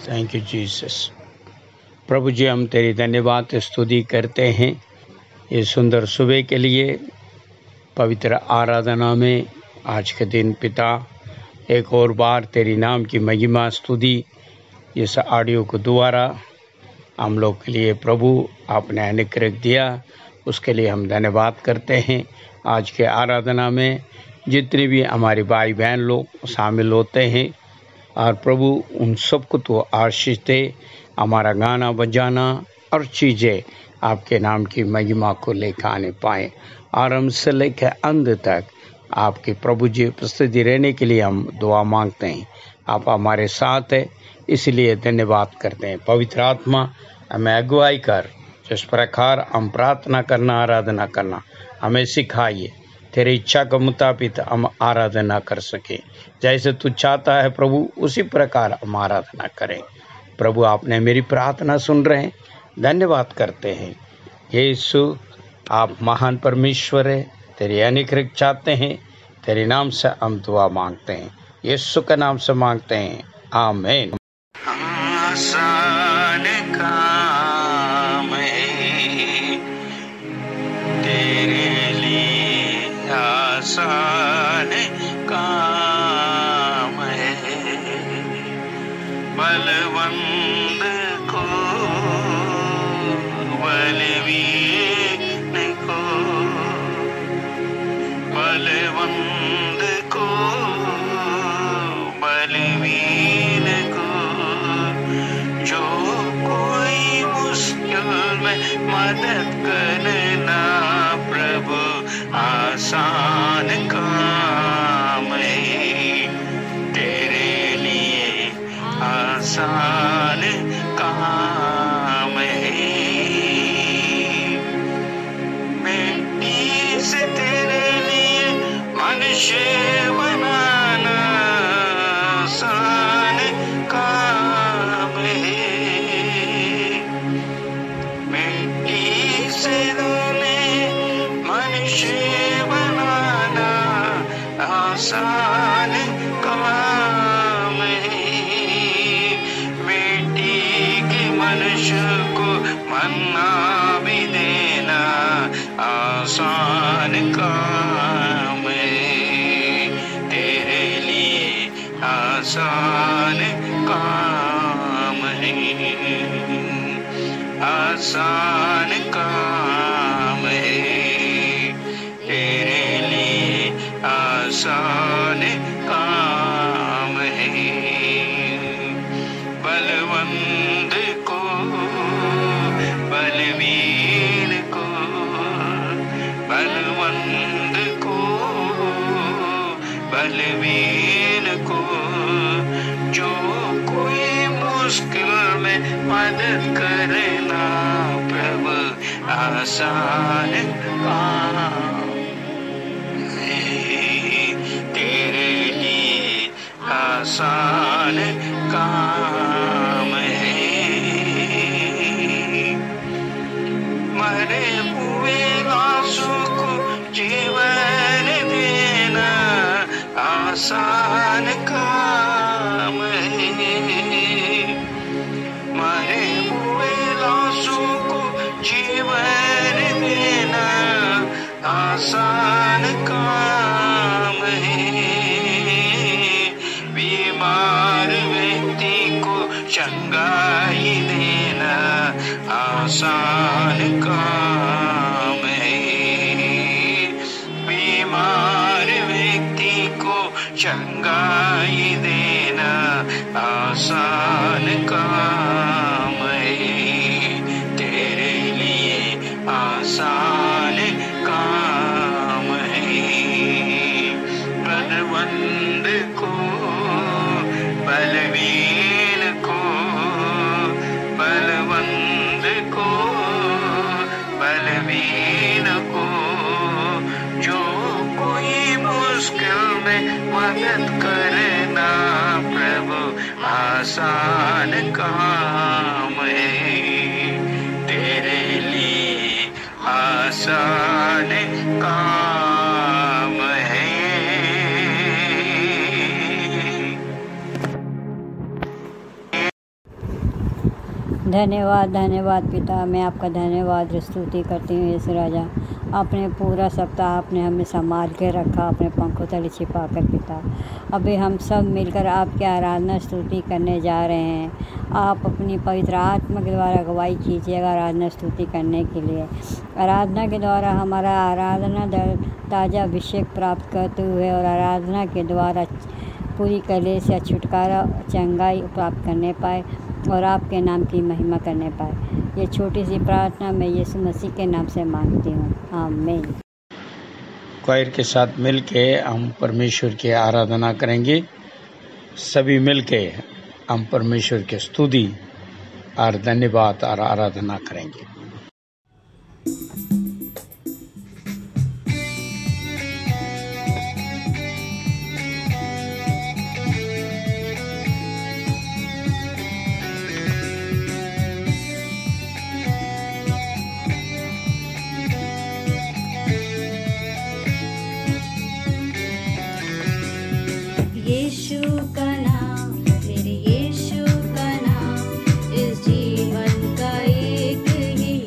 Thank you Jesus. प्रभु जी, हम तेरी धन्यवाद स्तुति करते हैं ये सुंदर सुबह के लिए। पवित्र आराधना में आज के दिन पिता एक और बार तेरी नाम की महिमा स्तुति इस ऑडियो को दोबारा हम लोग के लिए प्रभु आपने अनुग्रह दिया, उसके लिए हम धन्यवाद करते हैं। आज के आराधना में जितने भी हमारे भाई बहन लोग शामिल होते हैं और प्रभु उन सबको तो आशीष दे। हमारा गाना बजाना और चीज़ें आपके नाम की महिमा को लेकर आने पाए। आरंभ से लेकर अंत तक आपके प्रभु जी उपस्थिति रहने के लिए हम दुआ मांगते हैं। आप हमारे साथ हैं, इसलिए धन्यवाद करते हैं। पवित्र आत्मा हमें अगुवाई कर, जिस प्रकार हम प्रार्थना करना आराधना करना हमें सिखाइए। तेरी इच्छा के मुताबिक हम आराधना कर सकें, जैसे तू चाहता है प्रभु उसी प्रकार हम आराधना करें। प्रभु आपने मेरी प्रार्थना सुन रहे हैं, धन्यवाद करते हैं। यीशु आप महान परमेश्वर है, तेरी अनुग्रह चाहते हैं। तेरे नाम से हम दुआ मांगते हैं, यीशु के नाम से मांगते हैं, आमीन। आसान काम है तेरे लिए, आसान काम है। बलवंत को बलवीन को, बलवंत को बलवीन को, जो कोई मुश्किल में मदद करना प्रभु आसान काम है तेरे लिए, आसान काम है। मिट्टी से तेरे लिए मनुष्य बनाना आसान काम है। मिट्टी से मनुष्य बनाना आसान काम है। मिट्टी के मनुष्य को मन्ना भी देना आसान काम है तेरे लिए, आसान काम है। आसान काम है तेरे लिए, आसान काम है। बलवंत को बलवीन को, बलवंत को बलवीन को, जो कोई मुश्किल में मदद करना प्रभु आसान काम है तेरे लिए, आसान काम है। मरे हुए लाशों को जीवन देना आसान काम है। मरे हुए लाशों को जीवन देना आसान काम है। बीमार व्यक्ति को चंगाई देना आसान काम है। बीमार व्यक्ति को चंगाई देना आसान काम है तेरे लिए, आसान काम है। बलवंत को बलवीन को, बलवंत को बलवीन को, जो कोई मुश्किल में मदद करना प्रभु आसान काम है तेरे लिए, आसान काम है। धन्यवाद धन्यवाद पिता, मैं आपका धन्यवाद स्तुति करती हूँ यीशु राजा। आपने पूरा सप्ताह आपने हमें संभाल के रखा, अपने पंखों तले छिपा कर पिता। अभी हम सब मिलकर आपकी आराधना स्तुति करने जा रहे हैं। आप अपनी पवित्र आत्मा के द्वारा अगुवाई कीजिएगा आराधना स्तुति करने के लिए। आराधना के द्वारा हमारा आराधना ताज़ा अभिषेक प्राप्त करते हुए और आराधना के द्वारा पूरी कलेश या छुटकारा चंगाई प्राप्त करने पाए और आपके नाम की महिमा करने पाए। ये छोटी सी प्रार्थना मैं यीशु मसीह के नाम से मांगती हूँ, आमीन। क्वायर के साथ मिलके हम परमेश्वर की आराधना करेंगे। सभी मिलके हम परमेश्वर की स्तुति और धन्यवाद और आराधना करेंगे। यीशु का नाम, मेरे यीशु का नाम, इस जीवन का एक ही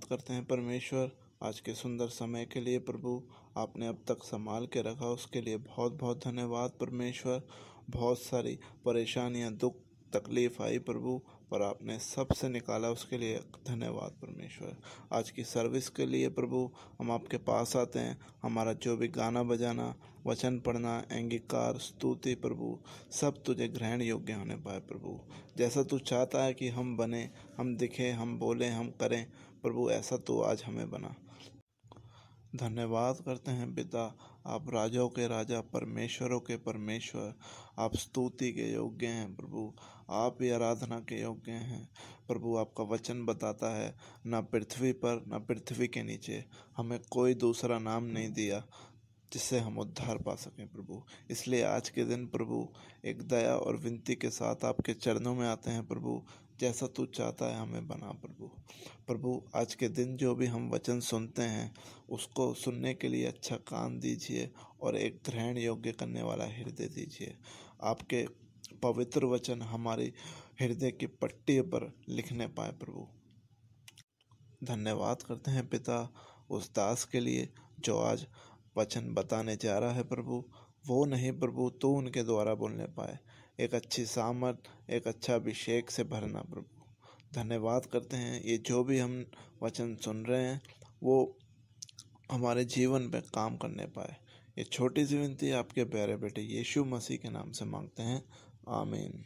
धन्यवाद करते हैं परमेश्वर आज के सुंदर समय के लिए। प्रभु आपने अब तक संभाल के रखा, उसके लिए बहुत बहुत धन्यवाद परमेश्वर। बहुत सारी परेशानियां, दुख, तकलीफ आई प्रभु, पर आपने सबसे निकाला, उसके लिए धन्यवाद परमेश्वर। आज की सर्विस के लिए प्रभु हम आपके पास आते हैं। हमारा जो भी गाना बजाना, वचन पढ़ना, अंगीकार, स्तुति प्रभु, सब तुझे ग्रहण योग्य होने पाए प्रभु। जैसा तू चाहता है कि हम बने, हम दिखें, हम बोलें, हम करें प्रभु, ऐसा तू आज हमें बना। धन्यवाद करते हैं पिता, आप राजाओं के राजा, परमेश्वरों के परमेश्वर, आप स्तुति के योग्य हैं प्रभु, आप ही आराधना के योग्य हैं प्रभु। आपका वचन बताता है, न पृथ्वी पर न पृथ्वी के नीचे हमें कोई दूसरा नाम नहीं दिया जिससे हम उद्धार पा सकें प्रभु। इसलिए आज के दिन प्रभु एक दया और विनती के साथ आपके चरणों में आते हैं प्रभु, जैसा तू चाहता है हमें बना प्रभु। प्रभु आज के दिन जो भी हम वचन सुनते हैं उसको सुनने के लिए अच्छा कान दीजिए और एक ग्रहण योग्य करने वाला हृदय दीजिए। आपके पवित्र वचन हमारी हृदय की पट्टी पर लिखने पाए प्रभु। धन्यवाद करते हैं पिता उस दास के लिए जो आज वचन बताने जा रहा है प्रभु। वो नहीं प्रभु, तो उनके द्वारा बोलने पाए, एक अच्छी सामर्थ, एक अच्छा अभिषेक से भरना प्रभु। धन्यवाद करते हैं ये जो भी हम वचन सुन रहे हैं वो हमारे जीवन पे काम करने पाए। ये छोटी सी विनती आपके प्यारे बेटे यीशु मसीह के नाम से मांगते हैं, आमीन।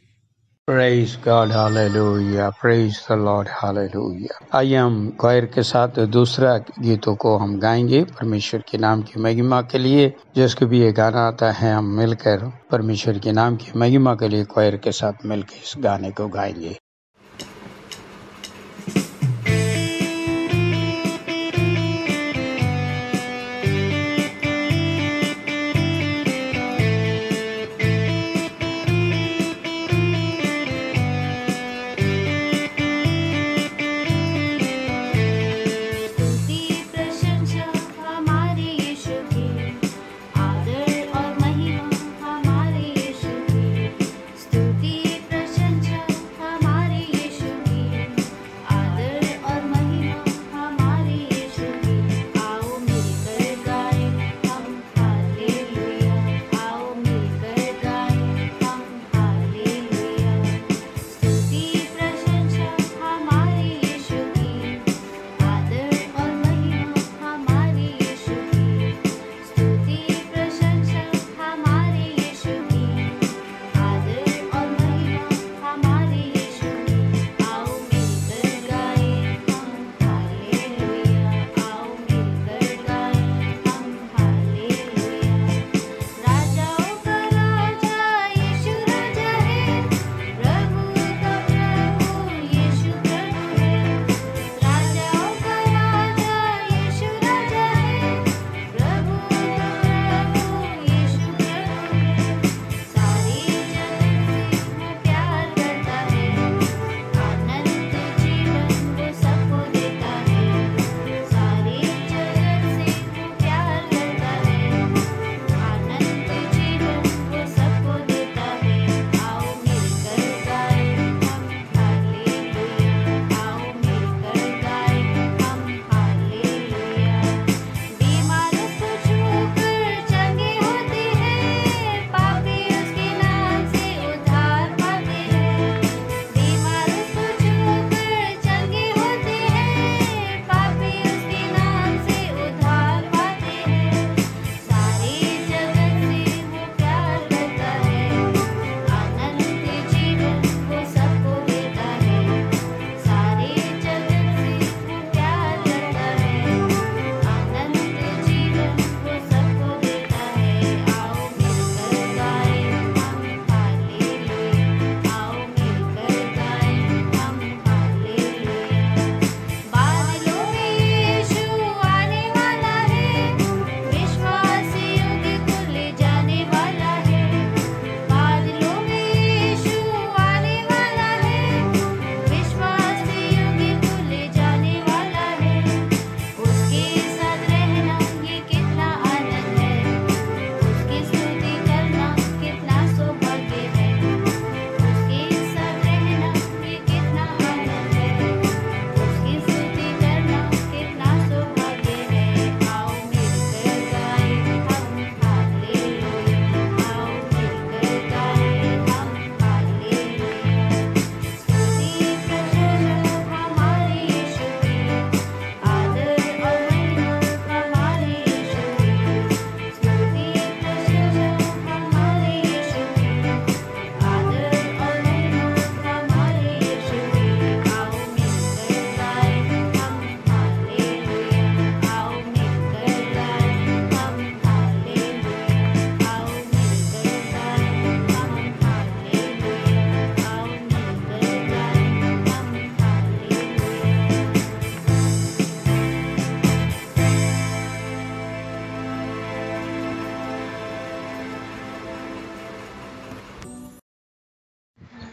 Praise God, hallelujah, praise the Lord, hallelujah। आइए हम क्वायर के साथ दूसरा गीतों को हम गाएंगे परमेश्वर के नाम की महिमा के लिए। जिसको भी ये गाना आता है हम मिलकर परमेश्वर के नाम की महिमा के लिए क्वायर के साथ मिलकर इस गाने को गाएंगे। स्तुति प्रशंसा हमारे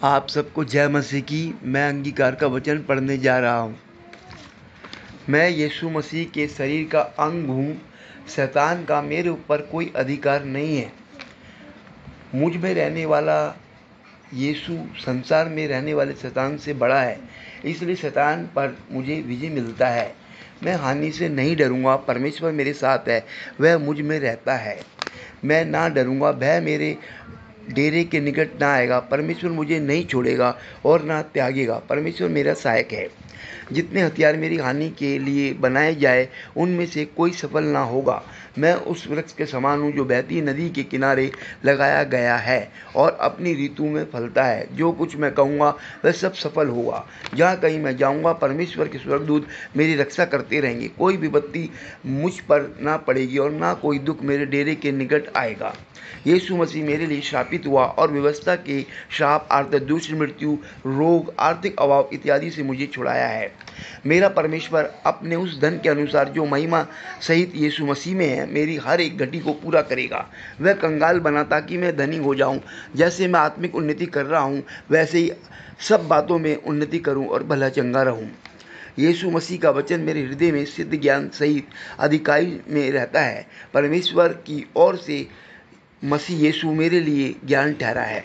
आप सबको जय मसीह की। मैं अंगीकार का वचन पढ़ने जा रहा हूँ। मैं यीशु मसीह के शरीर का अंग हूँ। शैतान का मेरे ऊपर कोई अधिकार नहीं है। मुझ में रहने वाला यीशु संसार में रहने वाले शैतान से बड़ा है, इसलिए शैतान पर मुझे विजय मिलता है। मैं हानि से नहीं डरूंगा। परमेश्वर मेरे साथ है, वह मुझ में रहता है। मैं ना डरूंगा, वह मेरे डेरे के निकट ना आएगा। परमेश्वर मुझे नहीं छोड़ेगा और ना त्यागेगा। परमेश्वर मेरा सहायक है। जितने हथियार मेरी हानि के लिए बनाए जाए, उनमें से कोई सफल ना होगा। मैं उस वृक्ष के समान हूँ जो बहती नदी के किनारे लगाया गया है और अपनी ऋतु में फलता है। जो कुछ मैं कहूँगा वह सब सफल होगा। जहाँ कहीं मैं जाऊँगा, परमेश्वर के स्वर्गदूत मेरी रक्षा करते रहेंगे। कोई विपत्ति मुझ पर ना पड़ेगी और ना कोई दुख मेरे डेरे के निकट आएगा। यीशु मसीह मेरे लिए श्रापित हुआ और व्यवस्था के श्राप, अर्थात दूसरी मृत्यु, रोग, आर्थिक अभाव इत्यादि से मुझे छुड़ाया है। मेरा परमेश्वर अपने उस धन के अनुसार जो महिमा सहित यीशु मसीह में है, मेरी हर एक घटी को पूरा करेगा। वह कंगाल बना ताकि मैं धनी हो जाऊं। जैसे मैं आत्मिक उन्नति कर रहा हूं, वैसे ही सब बातों में उन्नति करूं और भला चंगा रहूं। यीशु मसीह का वचन मेरे हृदय में सिद्ध ज्ञान सहित अधिकाई में रहता है। परमेश्वर की ओर से मसीह यीशु मेरे लिए ज्ञान ठहरा है।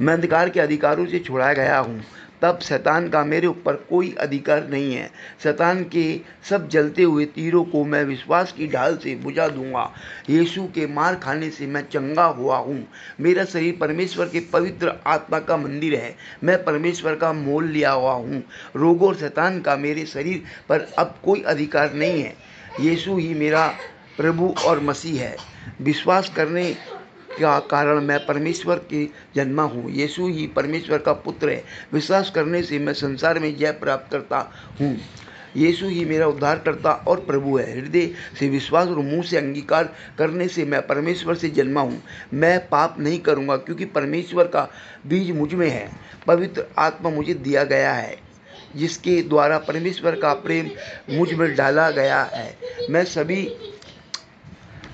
मैं अंधकार के अधिकारों से छुड़ाया गया हूँ। तब शैतान का मेरे ऊपर कोई अधिकार नहीं है। शैतान के सब जलते हुए तीरों को मैं विश्वास की ढाल से बुझा दूंगा। यीशु के मार खाने से मैं चंगा हुआ हूँ। मेरा शरीर परमेश्वर के पवित्र आत्मा का मंदिर है। मैं परमेश्वर का मोल लिया हुआ हूँ। रोगों और शैतान का मेरे शरीर पर अब कोई अधिकार नहीं है। यीशु ही मेरा प्रभु और मसीह है। विश्वास करने का कारण मैं परमेश्वर के जन्मा हूँ। यीशु ही परमेश्वर का पुत्र है। विश्वास करने से मैं संसार में जय प्राप्त करता हूँ। यीशु ही मेरा उद्धारकर्ता और प्रभु है। हृदय से विश्वास और मुंह से अंगीकार करने से मैं परमेश्वर से जन्मा हूँ। मैं पाप नहीं करूँगा क्योंकि परमेश्वर का बीज मुझ में है। पवित्र आत्मा मुझे दिया गया है, जिसके द्वारा परमेश्वर का प्रेम मुझ में डाला गया है। मैं सभी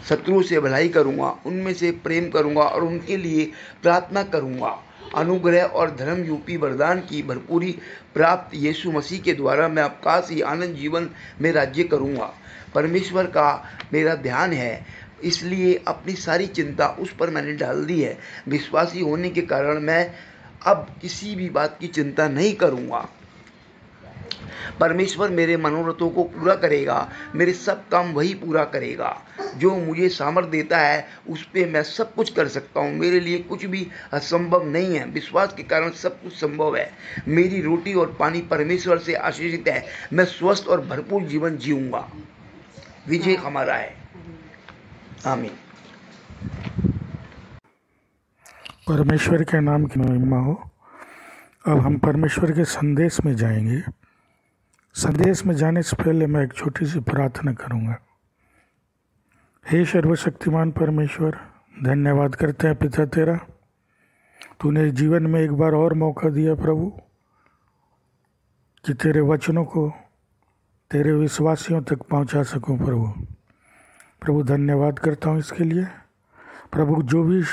शत्रुओं से भलाई करूंगा, उनमें से प्रेम करूंगा और उनके लिए प्रार्थना करूंगा। अनुग्रह और धर्म रूपी वरदान की भरपूरी प्राप्त यीशु मसीह के द्वारा मैं अवकाशी आनंद जीवन में राज्य करूंगा। परमेश्वर का मेरा ध्यान है, इसलिए अपनी सारी चिंता उस पर मैंने डाल दी है। विश्वासी होने के कारण मैं अब किसी भी बात की चिंता नहीं करूंगा। परमेश्वर मेरे मनोरथों को पूरा करेगा। मेरे सब काम वही पूरा करेगा। जो मुझे सामर्थ देता है, उस पे मैं सब कुछ कर सकता हूँ। मेरे लिए कुछ भी असंभव नहीं है। विश्वास के कारण सब कुछ संभव है। मेरी रोटी और पानी परमेश्वर से आशीषित है। मैं स्वस्थ और भरपूर जीवन जीऊँगा। विजय हमारा है। आमीन। परमेश्वर के नाम की महिमा हो। अब हम परमेश्वर के संदेश में जाएंगे। संदेश में जाने से पहले मैं एक छोटी सी प्रार्थना करूंगा। हे सर्वशक्तिमान परमेश्वर, धन्यवाद करते हैं पिता तेरा, तूने जीवन में एक बार और मौका दिया प्रभु कि तेरे वचनों को तेरे विश्वासियों तक पहुंचा सकूं। प्रभु धन्यवाद करता हूं इसके लिए। प्रभु जो भी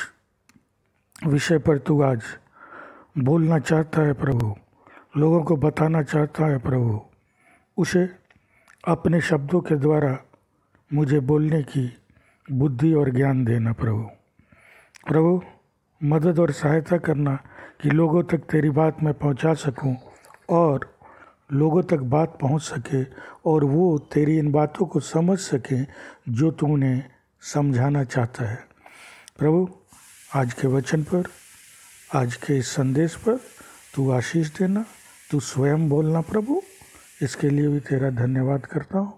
विषय पर तू आज बोलना चाहता है प्रभु, लोगों को बताना चाहता है प्रभु, उसे अपने शब्दों के द्वारा मुझे बोलने की बुद्धि और ज्ञान देना प्रभु मदद और सहायता करना कि लोगों तक तेरी बात मैं पहुंचा सकूं और लोगों तक बात पहुंच सके और वो तेरी इन बातों को समझ सकें जो तू उन्हें समझाना चाहता है। प्रभु आज के वचन पर, आज के इस संदेश पर तू आशीष देना, तू स्वयं बोलना प्रभु। इसके लिए भी तेरा धन्यवाद करता हूँ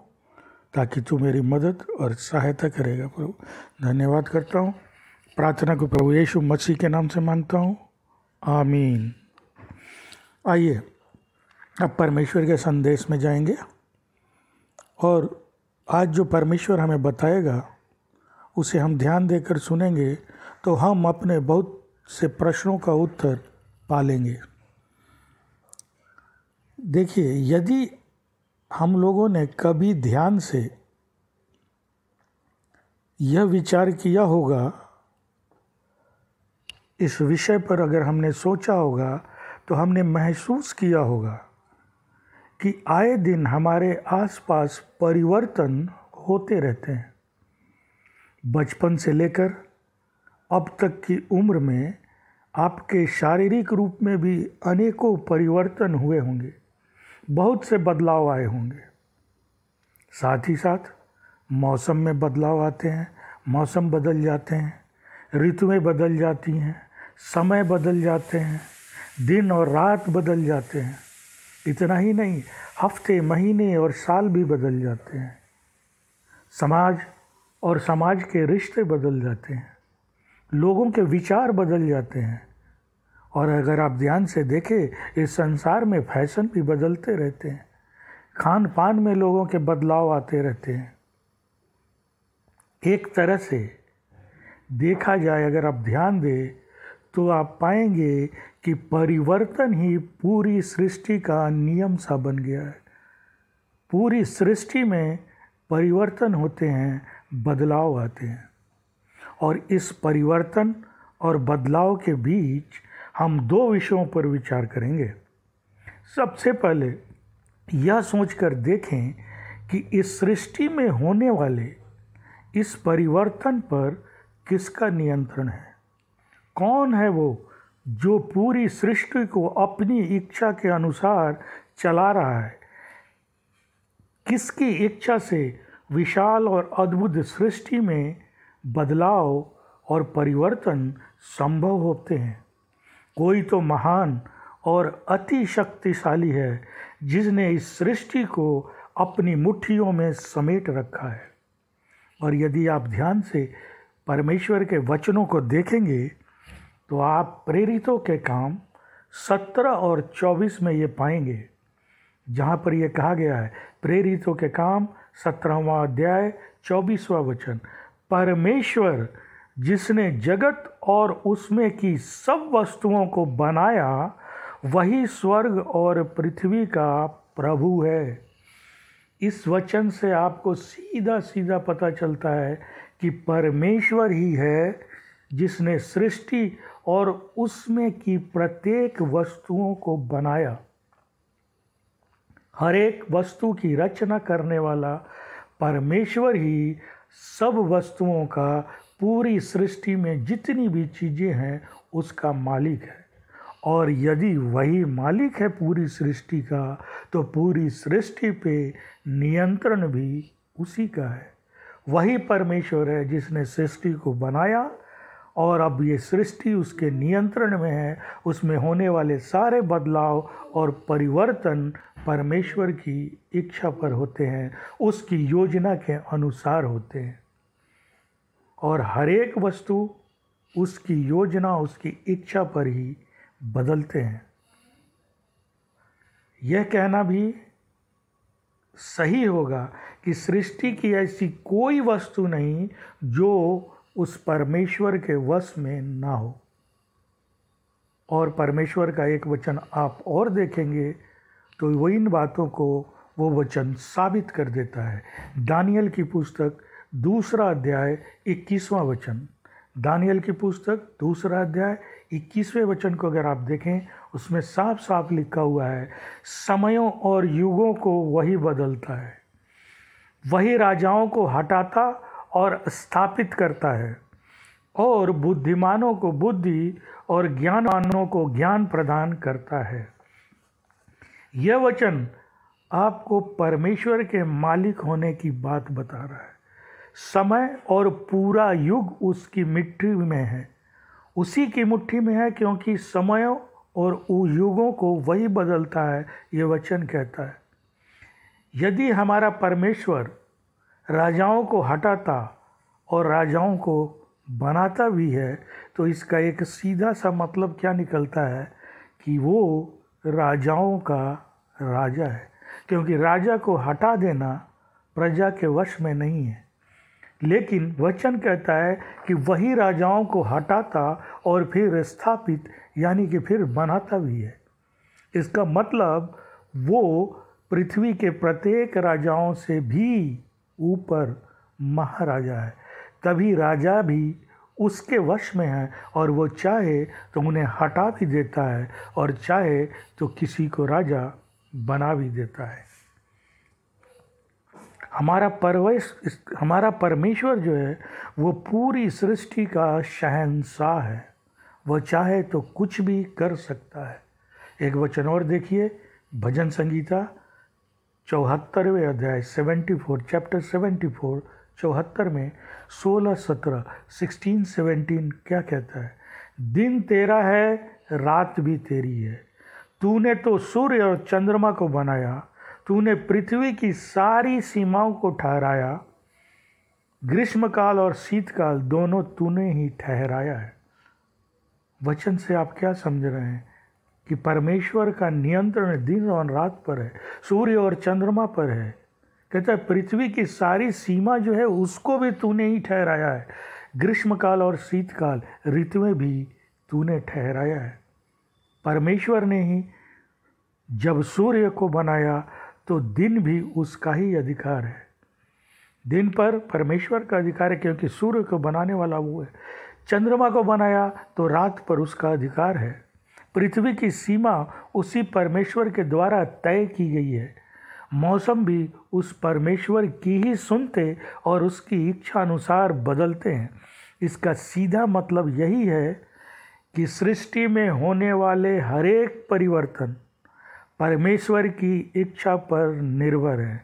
ताकि तू मेरी मदद और सहायता करेगा प्रभु। धन्यवाद करता हूँ। प्रार्थना को प्रभु यीशु मसीह के नाम से मांगता हूँ, आमीन। आइए अब परमेश्वर के संदेश में जाएंगे और आज जो परमेश्वर हमें बताएगा उसे हम ध्यान देकर सुनेंगे तो हम अपने बहुत से प्रश्नों का उत्तर पालेंगे। देखिए, यदि हम लोगों ने कभी ध्यान से यह विचार किया होगा इस विषय पर अगर हमने सोचा होगा तो हमने महसूस किया होगा कि आए दिन हमारे आसपास परिवर्तन होते रहते हैं। बचपन से लेकर अब तक की उम्र में आपके शारीरिक रूप में भी अनेकों परिवर्तन हुए होंगे, बहुत से बदलाव आए होंगे। साथ ही साथ मौसम में बदलाव आते हैं, मौसम बदल जाते हैं, ऋतुएं बदल जाती हैं, समय बदल जाते हैं, दिन और रात बदल जाते हैं। इतना ही नहीं, हफ्ते, महीने और साल भी बदल जाते हैं। समाज और समाज के रिश्ते बदल जाते हैं, लोगों के विचार बदल जाते हैं। और अगर आप ध्यान से देखें, इस संसार में फैशन भी बदलते रहते हैं, खान पान में लोगों के बदलाव आते रहते हैं। एक तरह से देखा जाए, अगर आप ध्यान दें तो आप पाएंगे कि परिवर्तन ही पूरी सृष्टि का नियम सा बन गया है। पूरी सृष्टि में परिवर्तन होते हैं, बदलाव आते हैं। और इस परिवर्तन और बदलाव के बीच हम दो विषयों पर विचार करेंगे। सबसे पहले यह सोचकर देखें कि इस सृष्टि में होने वाले इस परिवर्तन पर किसका नियंत्रण है। कौन है वो जो पूरी सृष्टि को अपनी इच्छा के अनुसार चला रहा है। किसकी इच्छा से विशाल और अद्भुत सृष्टि में बदलाव और परिवर्तन संभव होते हैं। कोई तो महान और अति शक्तिशाली है जिसने इस सृष्टि को अपनी मुट्ठियों में समेट रखा है। और यदि आप ध्यान से परमेश्वर के वचनों को देखेंगे तो आप प्रेरितों के काम 17 और 24 में ये पाएंगे, जहाँ पर यह कहा गया है, प्रेरितों के काम 17वां अध्याय 24वां वचन, परमेश्वर जिसने जगत और उसमें की सब वस्तुओं को बनाया वही स्वर्ग और पृथ्वी का प्रभु है। इस वचन से आपको सीधा सीधा पता चलता है कि परमेश्वर ही है जिसने सृष्टि और उसमें की प्रत्येक वस्तुओं को बनाया। हर एक वस्तु की रचना करने वाला परमेश्वर ही सब वस्तुओं का, पूरी सृष्टि में जितनी भी चीज़ें हैं उसका मालिक है। और यदि वही मालिक है पूरी सृष्टि का, तो पूरी सृष्टि पे नियंत्रण भी उसी का है। वही परमेश्वर है जिसने सृष्टि को बनाया और अब ये सृष्टि उसके नियंत्रण में है। उसमें होने वाले सारे बदलाव और परिवर्तन परमेश्वर की इच्छा पर होते हैं, उसकी योजना के अनुसार होते हैं। और हर एक वस्तु उसकी योजना, उसकी इच्छा पर ही बदलते हैं। यह कहना भी सही होगा कि सृष्टि की ऐसी कोई वस्तु नहीं जो उस परमेश्वर के वश में ना हो। और परमेश्वर का एक वचन आप और देखेंगे तो वो इन बातों को वो वचन साबित कर देता है। दानियल की पुस्तक 2 अध्याय 21वां वचन, दानियल की पुस्तक 2 अध्याय 21वें वचन को अगर आप देखें, उसमें साफ साफ लिखा हुआ है, समयों और युगों को वही बदलता है, वही राजाओं को हटाता और स्थापित करता है, और बुद्धिमानों को बुद्धि और ज्ञानवानों को ज्ञान प्रदान करता है। यह वचन आपको परमेश्वर के मालिक होने की बात बता रहा है। समय और पूरा युग उसकी मुट्ठी में है, उसी की मुट्ठी में है, क्योंकि समयों और युगों को वही बदलता है, ये वचन कहता है। यदि हमारा परमेश्वर राजाओं को हटाता और राजाओं को बनाता भी है, तो इसका एक सीधा सा मतलब क्या निकलता है कि वो राजाओं का राजा है, क्योंकि राजा को हटा देना प्रजा के वश में नहीं है। लेकिन वचन कहता है कि वही राजाओं को हटाता और फिर स्थापित, यानी कि फिर बनाता भी है। इसका मतलब वो पृथ्वी के प्रत्येक राजाओं से भी ऊपर महाराजा है। तभी राजा भी उसके वश में है और वो चाहे तो उन्हें हटा भी देता है और चाहे तो किसी को राजा बना भी देता है। हमारा परमेश्वर जो है वो पूरी सृष्टि का शहंशाह है। वो चाहे तो कुछ भी कर सकता है। एक वचन और देखिए, भजन संगीता 74वें अध्याय 74 चैप्टर 74 74 में 16 17 16 17 क्या कहता है? दिन तेरा है, रात भी तेरी है। तूने तो सूर्य और चंद्रमा को बनाया, तूने पृथ्वी की सारी सीमाओं को ठहराया। ग्रीष्मकाल और शीतकाल दोनों तूने ही ठहराया है। वचन से आप क्या समझ रहे हैं कि परमेश्वर का नियंत्रण दिन और रात पर है, सूर्य और चंद्रमा पर है। कहता है पृथ्वी की सारी सीमा जो है उसको भी तूने ही ठहराया है। ग्रीष्मकाल और शीतकाल ऋतुएं भी तूने ठहराया है। परमेश्वर ने ही जब सूर्य को बनाया तो दिन भी उसका ही अधिकार है। दिन पर परमेश्वर का अधिकार है क्योंकि सूर्य को बनाने वाला वो है। चंद्रमा को बनाया तो रात पर उसका अधिकार है। पृथ्वी की सीमा उसी परमेश्वर के द्वारा तय की गई है। मौसम भी उस परमेश्वर की ही सुनते और उसकी इच्छा अनुसार बदलते हैं। इसका सीधा मतलब यही है कि सृष्टि में होने वाले हरेक परिवर्तन परमेश्वर की इच्छा पर निर्भर है।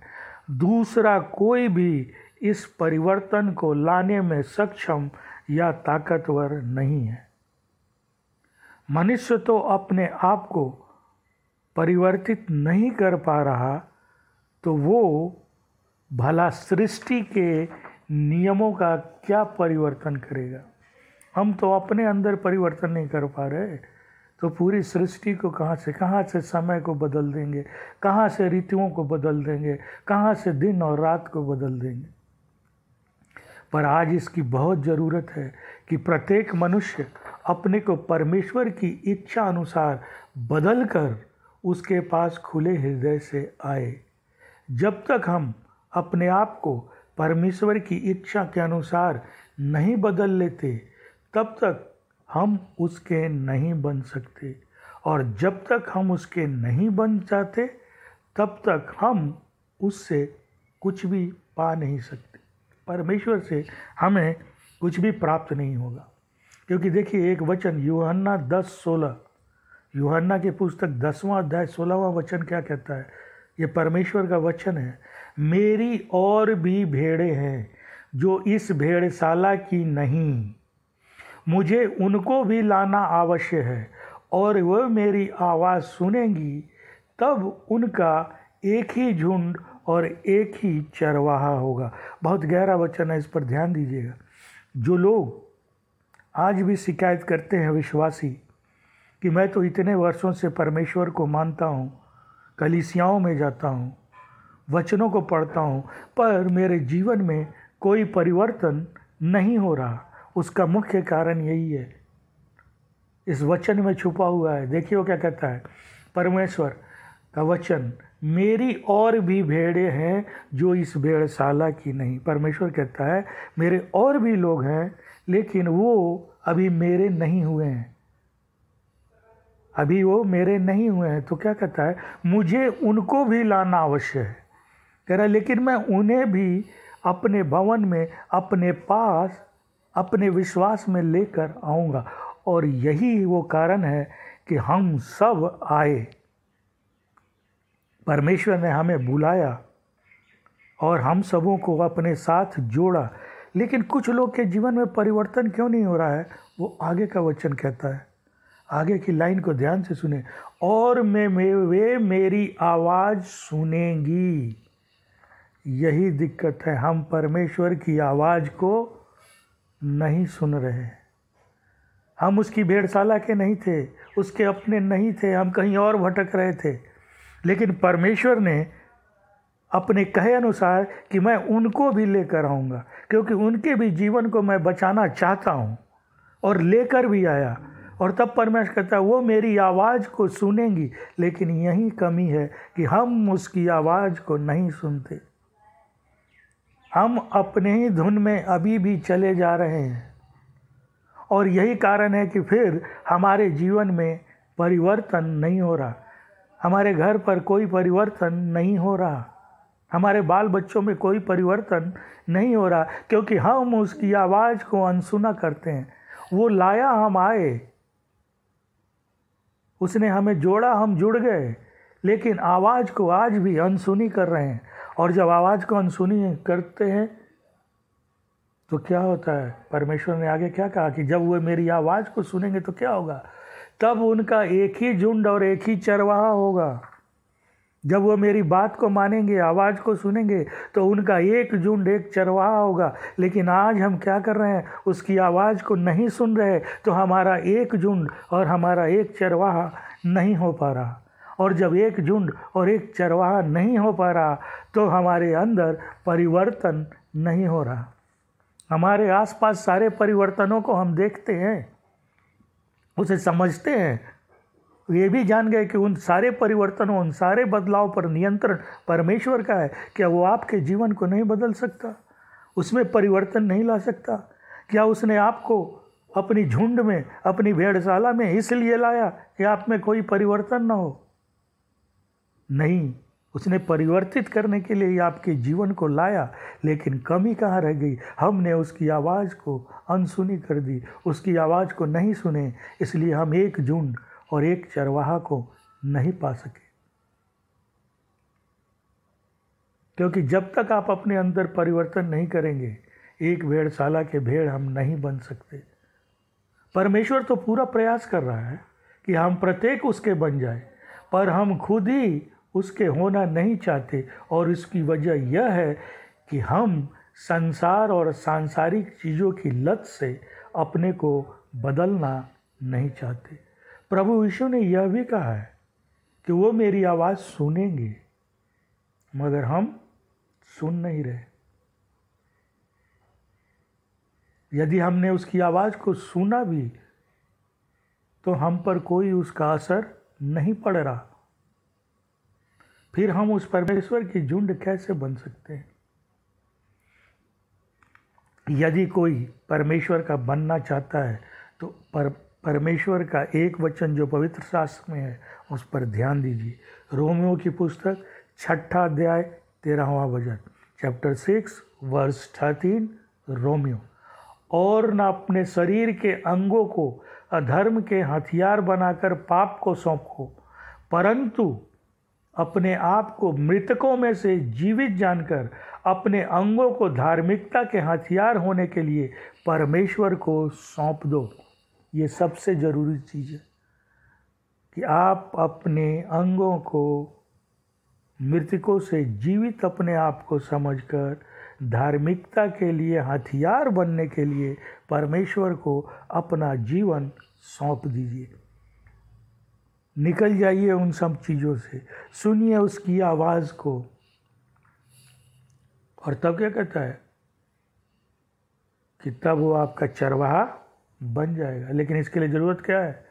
दूसरा कोई भी इस परिवर्तन को लाने में सक्षम या ताकतवर नहीं है। मनुष्य तो अपने आप को परिवर्तित नहीं कर पा रहा, तो वो भला सृष्टि के नियमों का क्या परिवर्तन करेगा। हम तो अपने अंदर परिवर्तन नहीं कर पा रहे, तो पूरी सृष्टि को कहाँ से समय को बदल देंगे, कहाँ से ऋतुओं को बदल देंगे, कहाँ से दिन और रात को बदल देंगे। पर आज इसकी बहुत ज़रूरत है कि प्रत्येक मनुष्य अपने को परमेश्वर की इच्छा अनुसार बदल कर उसके पास खुले हृदय से आए। जब तक हम अपने आप को परमेश्वर की इच्छा के अनुसार नहीं बदल लेते, तब तक हम उसके नहीं बन सकते, और जब तक हम उसके नहीं बन जाते, तब तक हम उससे कुछ भी पा नहीं सकते। परमेश्वर से हमें कुछ भी प्राप्त नहीं होगा। क्योंकि देखिए एक वचन यूहन्ना 10:16, यूहन्ना की पुस्तक 10वां अध्याय 16वां वचन क्या कहता है? ये परमेश्वर का वचन है, मेरी और भी भेड़ें हैं जो इस भेड़शाला की नहीं, मुझे उनको भी लाना आवश्यक है, और वह मेरी आवाज़ सुनेंगी, तब उनका एक ही झुंड और एक ही चरवाहा होगा। बहुत गहरा वचन है, इस पर ध्यान दीजिएगा। जो लोग आज भी शिकायत करते हैं विश्वासी कि मैं तो इतने वर्षों से परमेश्वर को मानता हूँ, कलीसियाओं में जाता हूँ, वचनों को पढ़ता हूँ, पर मेरे जीवन में कोई परिवर्तन नहीं हो रहा, उसका मुख्य कारण यही है, इस वचन में छुपा हुआ है। देखिए वो क्या कहता है परमेश्वर का वचन, मेरी और भी भेड़ें हैं जो इस भेड़शाला की नहीं। परमेश्वर कहता है मेरे और भी लोग हैं, लेकिन वो अभी मेरे नहीं हुए हैं, अभी वो मेरे नहीं हुए हैं। तो क्या कहता है, मुझे उनको भी लाना आवश्यक है। कह रहा है लेकिन मैं उन्हें भी अपने भवन में, अपने पास, अपने विश्वास में लेकर आऊँगा। और यही वो कारण है कि हम सब आए। परमेश्वर ने हमें बुलाया और हम सबों को अपने साथ जोड़ा, लेकिन कुछ लोग के जीवन में परिवर्तन क्यों नहीं हो रहा है? वो आगे का वचन कहता है, आगे की लाइन को ध्यान से सुने, और वे मेरी आवाज़ सुनेंगी। यही दिक्कत है, हम परमेश्वर की आवाज़ को नहीं सुन रहे। हम उसकी भेड़शाला के नहीं थे, उसके अपने नहीं थे, हम कहीं और भटक रहे थे। लेकिन परमेश्वर ने अपने कहे अनुसार कि मैं उनको भी लेकर आऊँगा, क्योंकि उनके भी जीवन को मैं बचाना चाहता हूँ, और लेकर भी आया। और तब परमेश्वर कहता है वो मेरी आवाज़ को सुनेंगी। लेकिन यही कमी है कि हम उसकी आवाज़ को नहीं सुनते, हम अपने ही धुन में अभी भी चले जा रहे हैं। और यही कारण है कि फिर हमारे जीवन में परिवर्तन नहीं हो रहा, हमारे घर पर कोई परिवर्तन नहीं हो रहा, हमारे बाल बच्चों में कोई परिवर्तन नहीं हो रहा, क्योंकि हम उसकी आवाज़ को अनसुना करते हैं। वो लाया, हम आए, उसने हमें जोड़ा, हम जुड़ गए, लेकिन आवाज़ को आज भी अनसुनी कर रहे हैं। और जब आवाज़ को अनसुनी करते हैं तो क्या होता है? परमेश्वर ने आगे क्या कहा कि जब वो मेरी आवाज़ को सुनेंगे तो क्या होगा? तब उनका एक ही झुंड और एक ही चरवाहा होगा। जब वो मेरी बात को मानेंगे, आवाज़ को सुनेंगे, तो उनका एक झुंड एक चरवाहा होगा। लेकिन आज हम क्या कर रहे हैं? उसकी आवाज़ को नहीं सुन रहे, तो हमारा एक झुंड और हमारा एक चरवाहा नहीं हो पा रहा। और जब एक झुंड और एक चरवाहा नहीं हो पा रहा, तो हमारे अंदर परिवर्तन नहीं हो रहा। हमारे आसपास सारे परिवर्तनों को हम देखते हैं, उसे समझते हैं, ये भी जान गए कि उन सारे परिवर्तनों, उन सारे बदलाव पर नियंत्रण परमेश्वर का है। क्या वो आपके जीवन को नहीं बदल सकता? उसमें परिवर्तन नहीं ला सकता? क्या उसने आपको अपनी झुंड में, अपनी भेड़शाला में इसलिए लाया कि आप में कोई परिवर्तन ना हो? नहीं, उसने परिवर्तित करने के लिए आपके जीवन को लाया। लेकिन कमी कहाँ रह गई? हमने उसकी आवाज़ को अनसुनी कर दी, उसकी आवाज़ को नहीं सुने, इसलिए हम एक झुंड और एक चरवाहा को नहीं पा सके। क्योंकि जब तक आप अपने अंदर परिवर्तन नहीं करेंगे, एक भेड़शाला के भेड़ हम नहीं बन सकते। परमेश्वर तो पूरा प्रयास कर रहा है कि हम प्रत्येक उसके बन जाए, पर हम खुद ही उसके होना नहीं चाहते। और इसकी वजह यह है कि हम संसार और सांसारिक चीज़ों की लत से अपने को बदलना नहीं चाहते। प्रभु यीशु ने यह भी कहा है कि वो मेरी आवाज़ सुनेंगे, मगर हम सुन नहीं रहे। यदि हमने उसकी आवाज़ को सुना भी, तो हम पर कोई उसका असर नहीं पड़ रहा। फिर हम उस परमेश्वर की झुंड कैसे बन सकते हैं? यदि कोई परमेश्वर का बनना चाहता है, तो परमेश्वर का एक वचन जो पवित्र शास्त्र में है, उस पर ध्यान दीजिए। रोमियो की पुस्तक 6 अध्याय 13वां वचन, चैप्टर 6 वर्स 13, रोमियो। और न अपने शरीर के अंगों को अधर्म के हथियार बनाकर पाप को सौंपो, परंतु अपने आप को मृतकों में से जीवित जानकर अपने अंगों को धार्मिकता के हथियार होने के लिए परमेश्वर को सौंप दो। ये सबसे ज़रूरी चीज़ है कि आप अपने अंगों को मृतकों से जीवित अपने आप को समझकर धार्मिकता के लिए हथियार बनने के लिए परमेश्वर को अपना जीवन सौंप दीजिए। निकल जाइए उन सब चीज़ों से, सुनिए उसकी आवाज़ को। और तब क्या कहता है कि तब वो आपका चरवाहा बन जाएगा। लेकिन इसके लिए ज़रूरत क्या है?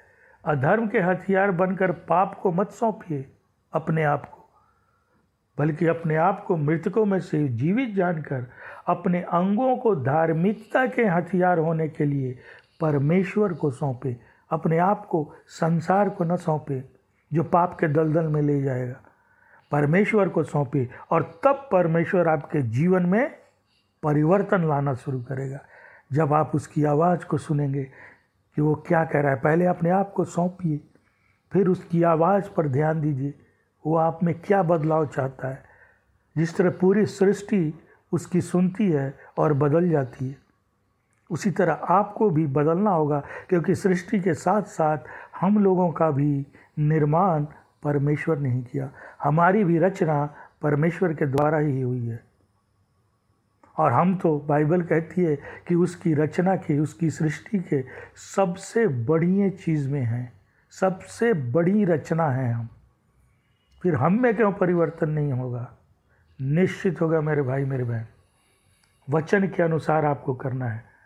अधर्म के हथियार बनकर पाप को मत सौंपिए अपने आप को, बल्कि अपने आप को मृतकों में से जीवित जानकर अपने अंगों को धार्मिकता के हथियार होने के लिए परमेश्वर को सौंपे। अपने आप को संसार को न सौंपे जो पाप के दलदल में ले जाएगा, परमेश्वर को सौंपे। और तब परमेश्वर आपके जीवन में परिवर्तन लाना शुरू करेगा। जब आप उसकी आवाज़ को सुनेंगे कि वो क्या कह रहा है, पहले अपने आप को सौंपिए, फिर उसकी आवाज़ पर ध्यान दीजिए, वो आप में क्या बदलाव चाहता है। जिस तरह पूरी सृष्टि उसकी सुनती है और बदल जाती है, उसी तरह आपको भी बदलना होगा, क्योंकि सृष्टि के साथ साथ हम लोगों का भी निर्माण परमेश्वर ने ही किया। हमारी भी रचना परमेश्वर के द्वारा ही हुई है। और हम तो, बाइबल कहती है कि उसकी रचना के, उसकी सृष्टि के सबसे बड़ी चीज़ में हैं, सबसे बड़ी रचना है हम। फिर हम में क्यों परिवर्तन नहीं होगा? निश्चित होगा मेरे भाई मेरे बहन। वचन के अनुसार आपको करना है।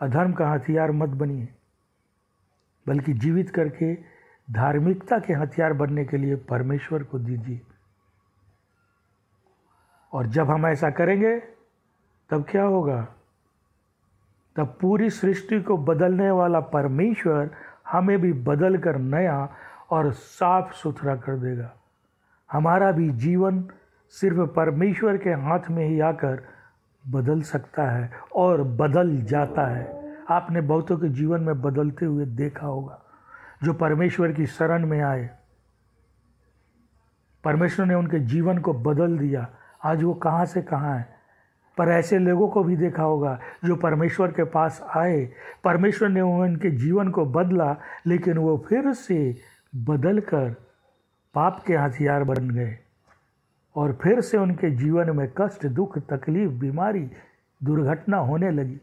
अधर्म का हथियार मत बनिए, बल्कि जीवित करके धार्मिकता के हथियार बनने के लिए परमेश्वर को दीजिए। और जब हम ऐसा करेंगे, तब क्या होगा? तब पूरी सृष्टि को बदलने वाला परमेश्वर हमें भी बदल कर नया और साफ सुथरा कर देगा। हमारा भी जीवन सिर्फ परमेश्वर के हाथ में ही आकर बदल सकता है और बदल जाता है। आपने बहुतों के जीवन में बदलते हुए देखा होगा, जो परमेश्वर की शरण में आए, परमेश्वर ने उनके जीवन को बदल दिया। आज वो कहाँ से कहाँ है। पर ऐसे लोगों को भी देखा होगा जो परमेश्वर के पास आए, परमेश्वर ने उनके जीवन को बदला, लेकिन वो फिर से बदल कर पाप के हथियार बन गए और फिर से उनके जीवन में कष्ट, दुख, तकलीफ, बीमारी, दुर्घटना होने लगी।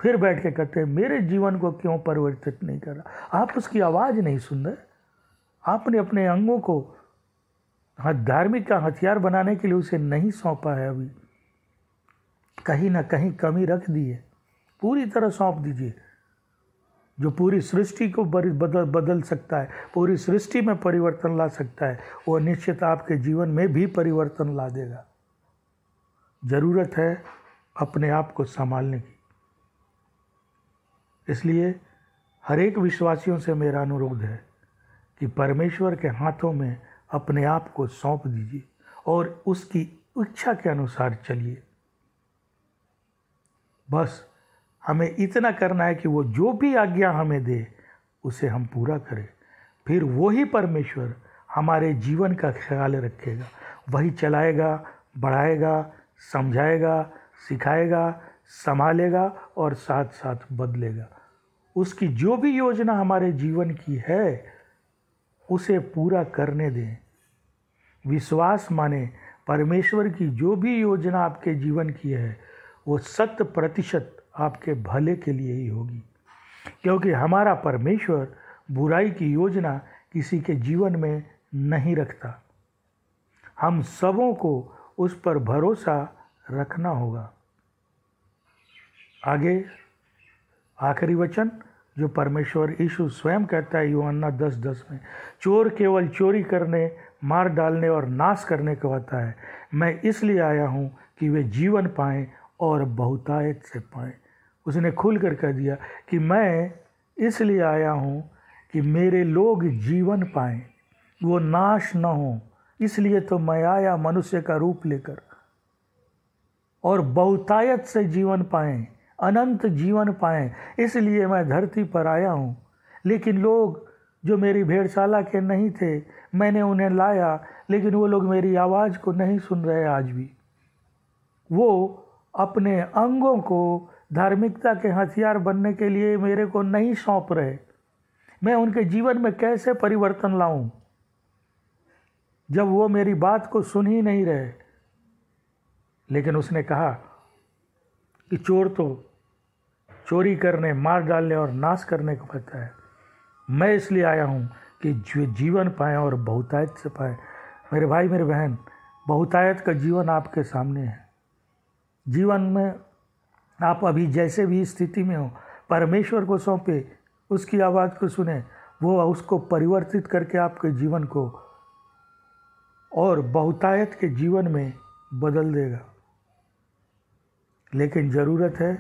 फिर बैठ के कहते हैं मेरे जीवन को क्यों परिवर्तित नहीं कर रहा। आप उसकी आवाज़ नहीं सुन रहे। आपने अपने अंगों को धार्मिक का हथियार बनाने के लिए उसे नहीं सौंपा है। अभी कहीं ना कहीं कमी रख दी है। पूरी तरह सौंप दीजिए। जो पूरी सृष्टि को बदल सकता है, पूरी सृष्टि में परिवर्तन ला सकता है, वो निश्चित आपके जीवन में भी परिवर्तन ला देगा। ज़रूरत है अपने आप को संभालने की। इसलिए हर एक विश्वासियों से मेरा अनुरोध है कि परमेश्वर के हाथों में अपने आप को सौंप दीजिए और उसकी इच्छा के अनुसार चलिए। बस हमें इतना करना है कि वो जो भी आज्ञा हमें दे उसे हम पूरा करें। फिर वही परमेश्वर हमारे जीवन का ख्याल रखेगा, वही चलाएगा, बढ़ाएगा, समझाएगा, सिखाएगा, संभालेगा और साथ साथ बदलेगा। उसकी जो भी योजना हमारे जीवन की है उसे पूरा करने दें। विश्वास माने परमेश्वर की जो भी योजना आपके जीवन की है वो 100% आपके भले के लिए ही होगी, क्योंकि हमारा परमेश्वर बुराई की योजना किसी के जीवन में नहीं रखता। हम सबों को उस पर भरोसा रखना होगा। आगे आखिरी वचन जो परमेश्वर यीशु स्वयं कहता है यूहन्ना 10:10 में, चोर केवल चोरी करने, मार डालने और नाश करने को आता है। मैं इसलिए आया हूँ कि वे जीवन पाएं और बहुतायत से पाएं। उसने खुल कर कह दिया कि मैं इसलिए आया हूँ कि मेरे लोग जीवन पाएं, वो नाश न हो। इसलिए तो मैं आया मनुष्य का रूप लेकर, और बहुतायत से जीवन पाएं, अनंत जीवन पाएं। इसलिए मैं धरती पर आया हूँ। लेकिन लोग जो मेरी भेड़शाला के नहीं थे, मैंने उन्हें लाया, लेकिन वो लोग मेरी आवाज़ को नहीं सुन रहे। आज भी वो अपने अंगों को धार्मिकता के हथियार बनने के लिए मेरे को नहीं सौंप रहे। मैं उनके जीवन में कैसे परिवर्तन लाऊं जब वो मेरी बात को सुन ही नहीं रहे। लेकिन उसने कहा कि चोर तो चोरी करने, मार डालने और नाश करने को कहता है। मैं इसलिए आया हूँ कि जो जीवन पाएँ और बहुतायत से पाएँ। मेरे भाई, मेरे बहन, बहुतायत का जीवन आपके सामने है। जीवन में आप अभी जैसे भी स्थिति में हो, परमेश्वर को सौंपे, उसकी आवाज़ को सुने, वो उसको परिवर्तित करके आपके जीवन को और बहुतायत के जीवन में बदल देगा। लेकिन ज़रूरत है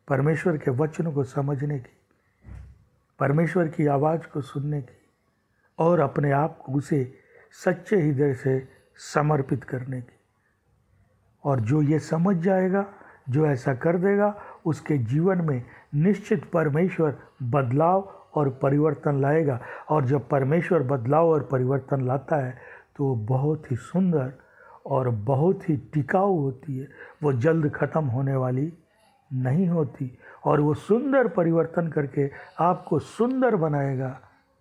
परमेश्वर के वचनों को समझने की, परमेश्वर की आवाज़ को सुनने की और अपने आप को उसे सच्चे हृदय से समर्पित करने की। और जो ये समझ जाएगा, जो ऐसा कर देगा, उसके जीवन में निश्चित परमेश्वर बदलाव और परिवर्तन लाएगा। और जब परमेश्वर बदलाव और परिवर्तन लाता है तो वो बहुत ही सुंदर और बहुत ही टिकाऊ होती है। वो जल्द ख़त्म होने वाली नहीं होती, और वो सुंदर परिवर्तन करके आपको सुंदर बनाएगा,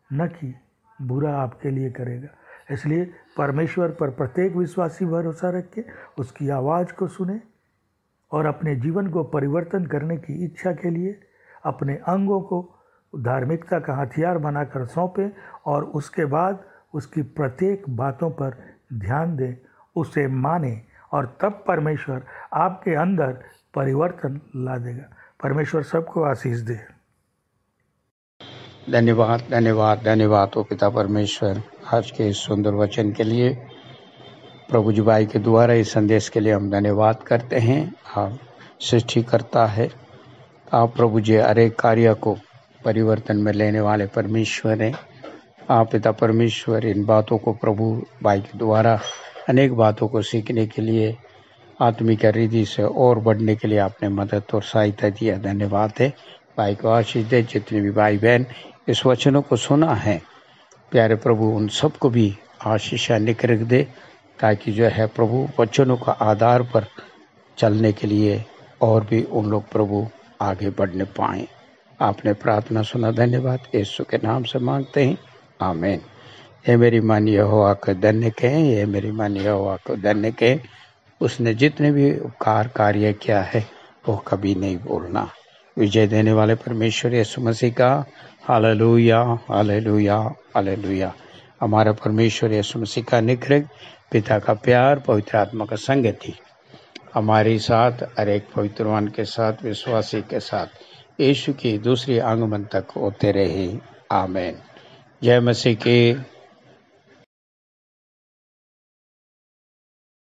न कि बुरा आपके लिए करेगा। इसलिए परमेश्वर पर प्रत्येक विश्वासी भरोसा रख के उसकी आवाज़ को सुने और अपने जीवन को परिवर्तन करने की इच्छा के लिए अपने अंगों को धार्मिकता का हथियार बनाकर सौंपें और उसके बाद उसकी प्रत्येक बातों पर ध्यान दें, उसे माने, और तब परमेश्वर आपके अंदर परिवर्तन ला देगा। परमेश्वर सबको आशीष दे। धन्यवाद, धन्यवाद, धन्यवाद हो पिता परमेश्वर आज के इस सुंदर वचन के लिए। प्रभु जी भाई के द्वारा इस संदेश के लिए हम धन्यवाद करते हैं। आप सृष्टिकर्ता है, आप प्रभु जी हर एक कार्य को परिवर्तन में लेने वाले परमेश्वर हैं। आप पिता परमेश्वर इन बातों को प्रभु भाई के द्वारा अनेक बातों को सीखने के लिए आत्मिक रीति से और बढ़ने के लिए आपने मदद और सहायता दिया। धन्यवाद है। भाई को आशीष दे। जितने भी भाई बहन इस वचनों को सुना है प्यारे प्रभु उन सबको भी आशीष निकृत दे, ताकि जो है प्रभु वचनों का आधार पर चलने के लिए और भी उन लोग प्रभु आगे बढ़ने पाएं। आपने प्रार्थना सुना, धन्यवाद। यीशु के नाम से मांगते हैं, आमीन। ये मेरी मन यहोवा को धन्य कहें, ये मेरी मन यहोवा को धन्य कहें। उसने जितने भी उपकार कार्य किया है वो कभी नहीं भूलना। विजय देने वाले परमेश्वर यीशु मसीह का हालेलुया, हालेलुया, हालेलुया। हमारा परमेश्वर यीशु मसीह का निग्रह, पिता का प्यार, पवित्र आत्मा का संगति हमारे साथ, हर एक पवित्रवान के साथ, विश्वासी के साथ यीशु की दूसरी आगमन तक होते रहे, आमीन। जय मसीह की।